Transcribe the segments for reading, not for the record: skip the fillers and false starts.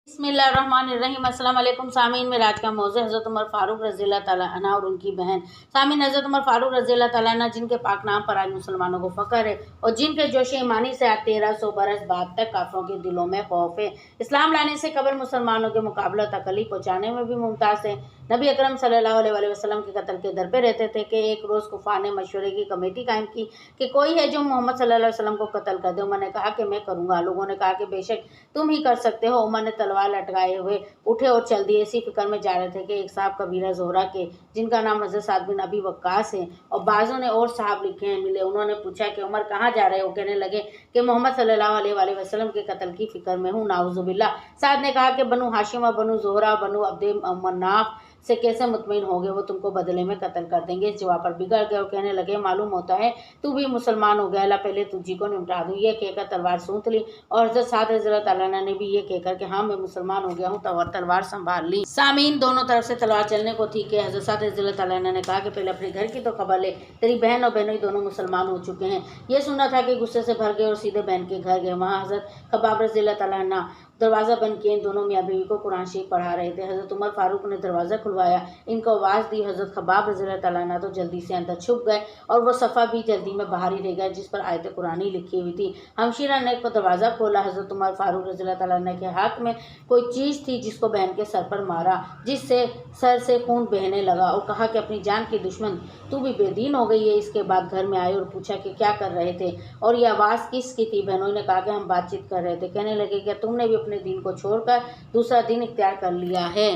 बिस्मिल्लाहिर्रहमानिर्रहीम। अस्सलाम वालेकुम सामीन। में आज का मौज़ू हज़रत उमर फ़ारूक रज़ियल्लाहु तआला अन्हा और उनकी बहन। सामीन, हज़रत उमर फ़ारूक रज़ियल्लाहु तआला अन्हा जिनके पाक नाम पर आज मुसलमानों को फ़ख्र है और जिनके जोश ईमानी से आज 1300 बरस बाद तक काफिरों के दिलों में खौफ है। इस्लाम लाने से कबल मुसलमानों के मुकाबला तकलीफ पहुँचाने में भी मुमताज़ है। नबी अकरम सल्लल्लाहु अलैहि वसल्लम के कत्ल के दर पे रहते थे कि एक रोज़ कुफ़ार ने मशवरे की कमेटी कायम की कि कोई है जो मोहम्मद सल्लल्लाहु अलैहि वसल्लम को कत्ल कर दे। उमर ने कहा कि मैं करूँगा। लोगों ने कहा कि बेशक तुम ही कर सकते हो। उमर ने तलवार लटकाए हुए उठे और चल दिए। इसी फिक्र में जा रहे थे कि एक साहब कबीरा ज़ोहरा के, जिनका नाम हज़रत साद बिन अबी वक्कास है और बाज़ों ने और साहब लिखे हैं, मिले। उन्होंने पूछा कि उमर कहाँ जा रहे हो? कहने लगे कि मोहम्मद सल्लल्लाहु अलैहि वसल्लम के कत्ल की फ़िक्र में हूँ, नाउज़ुबिल्लाह। साद ने कहा कि बनु हाशिम और बनु ज़ोहरा बनु अब्दे मन्नाफ से कैसे मुतमईन हो गए? वो तुमको बदले में कत्ल कर देंगे। इस जवाब पर बिगड़ गए और कहने लगे मालूम होता है तू भी मुसलमान हो गया, अल्लाह पहले तुझी को निपटा दूँ। ये कहकर तलवार सूंघ ली और हज़रत साद रज़ियल्लाहु तआला अन्हु ने भी ये कहकर कि हाँ मैं मुसलमान हो गया हूँ तलवार संभाल ली। सामीन, दोनों तरफ से तलवार चलने को थी कि हज़रत साद रज़ियल्लाहु तआला अन्हु ने कहा कि पहले अपने घर की तो खबर ले, तेरी बहन और बहनोई दोनों मुसलमान हो चुके हैं। ये सुना था कि गुस्से से भर गए और सीधे बहन के घर गए। वहाँ हज़रत खब्बाब रज़ियल्लाहु तआला अन्हु दरवाज़ा बंद किए दोनों मियाँ बीवी को कुरान शरीफ पढ़ा रहे थे। हज़रत उमर फारूक ने दरवाज़ा खुलवाया, इनको आवाज़ दी। हज़रत खब्बाब रज़ियल्लाहु तआला अन्हु तो जल्दी से अंदर छुप गए और वो सफ़ा भी जल्दी में बाहर ही रह गया जिस पर आयत कुरानी लिखी हुई थी। हमशीरा ने दरवाज़ा खोला। हज़रत उमर फारूक रज़ियल्लाहु तआला अन्हु के हाथ में कोई चीज़ थी जिसको बहन के सर पर मारा, जिससे सर से खून बहने लगा और कहा कि अपनी जान की दुश्मन तू भी बेदीन हो गई है। इसके बाद घर में आए और पूछा कि क्या कर रहे थे और ये आवाज़ किसकी थी? बहनों ने कहा कि हम बातचीत कर रहे थे। कहने लगे क्या तुमने भी अपने दीन को छोड़कर दूसरा दीन इख्तियार कर लिया है?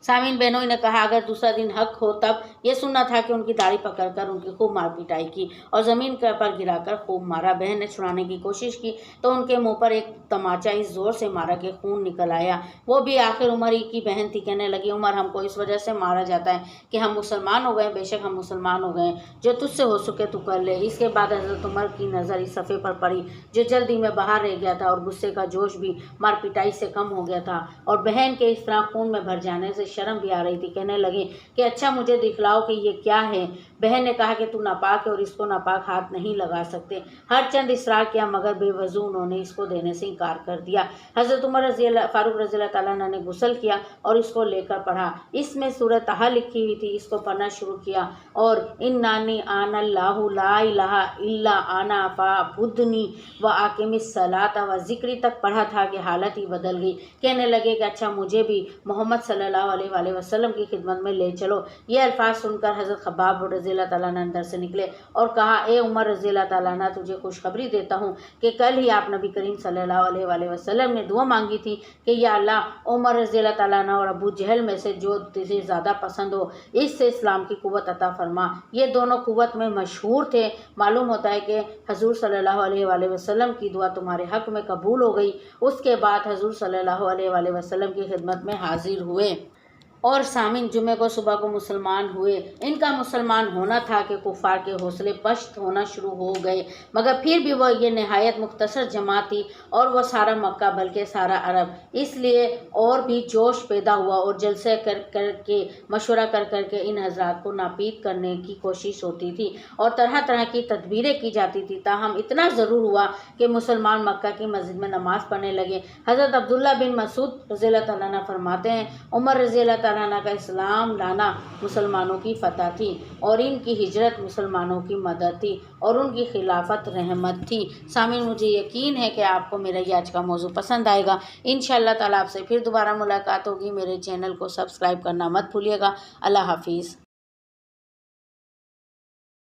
सामीन, बहनोई ने कहा अगर दूसरा दिन हक हो तब। ये सुना था कि उनकी दाढ़ी पकड़कर उनकी खूब मार पिटाई की और ज़मीन पर गिराकर खूब मारा। बहन ने छुड़ाने की कोशिश की तो उनके मुंह पर एक तमाचा इस ज़ोर से मारा कि खून निकल आया। वो भी आखिर उमर ही की बहन थी। कहने लगी उमर हमको इस वजह से मारा जाता है कि हम मुसलमान हो गए। बेशक हम मुसलमान हो गए, जो तुझसे हो सके तू कर ले। इसके बाद हज़रत उमर की नज़र इस सफ़े पर पड़ी जो जल्दी में बाहर रह गया था और गुस्से का जोश भी मार पिटाई से कम हो गया था और बहन के इस तरह खून में भर जाने से शर्म भी आ रही थी। कहने लगे कि अच्छा मुझे दिखलाओ कि ये क्या है। बहन ने कहा कि तू नापाक है और इसको नापाक हाथ नहीं लगा सकते। हर चंद इसरार किया मगर बेवजू उन्होंने इसको देने से इनकार कर दिया। हज़रत उमर फारूक रज़ियल्लाहु तआला अन्हु ने गुस्ल किया और इसको लेकर पढ़ा। इसमें सूरह तहा लिखी हुई थी। इसको पढ़ना शुरू किया और इन्नानी आनल्लाहु ला इलाहा इल्ला आना फ़अब्दुनी व आकिमिस सलात व ज़िक्री तक पढ़ा था कि हालत ही बदल गई। कहने लगे कि अच्छा मुझे भी मोहम्मद सल्लल्लाहु अलैहि वसल्लम की खिदमत में ले चलो। ये अल्फाज सुनकर हज़रत खब्बाब रज़ियल्लाहु तआला अन्हु अंदर से निकले और कहा ए उमर रज़ियल्लाहु तआला अन्हु, तुझे खुशखबरी देता हूँ कि कल ही आप नबी करीम सल्लल्लाहु अलैहि वसल्लम ने दुआ मांगी थी कि या अल्लाह उमर रज़ियल्लाहु तआला अन्हु और अबू जहल में से जो तुझे ज़्यादा पसंद हो इससे इस्लाम की कुव्वत अता फरमा। ये दोनों कुव्वत में मशहूर थे। मालूम होता है कि हजूर सल्लल्लाहु अलैहि वसल्लम की दुआ तुम्हारे हक़ में कबूल हो गई। उसके बाद हजूर सल्लल्लाहु अलैहि वसल्लम की खिदमत में हाजिर हुए और सामीन जुमे को सुबह को मुसलमान हुए। इनका मुसलमान होना था कि कुफ़ार के हौसले पश्त होना शुरू हो गए, मगर फिर भी वह ये नहायत मुख्तसर जमात थी और वह सारा मक्का बल्कि सारा अरब, इसलिए और भी जोश पैदा हुआ और जलसे कर के मशवरा कर के इन हजरात को नापीद करने की कोशिश होती थी और तरह तरह की तदबीरें की जाती थी। ताहम इतना ज़रूर हुआ कि मुसलमान मक्का की मस्जिद में नमाज़ पढ़ने लगे। हज़रत अब्दुल्ला बिन मसूद रज़ियल्लाहु तआला अन्हु फरमाते हैं उमर रज़ियल्लाहु तआला अन्हु का इस्लाम लाना मुसलमानों की फ़तह थी और इनकी हिजरत मुसलमानों की मदद थी और उनकी खिलाफत रहमत थी। सामीन, मुझे यकीन है कि आपको मेरा ये आज का मौजू पसंद आएगा। इंशाअल्लाह ताला आपसे फिर दोबारा मुलाकात होगी। मेरे चैनल को सब्सक्राइब करना मत भूलिएगा। अल्लाह हाफिज़।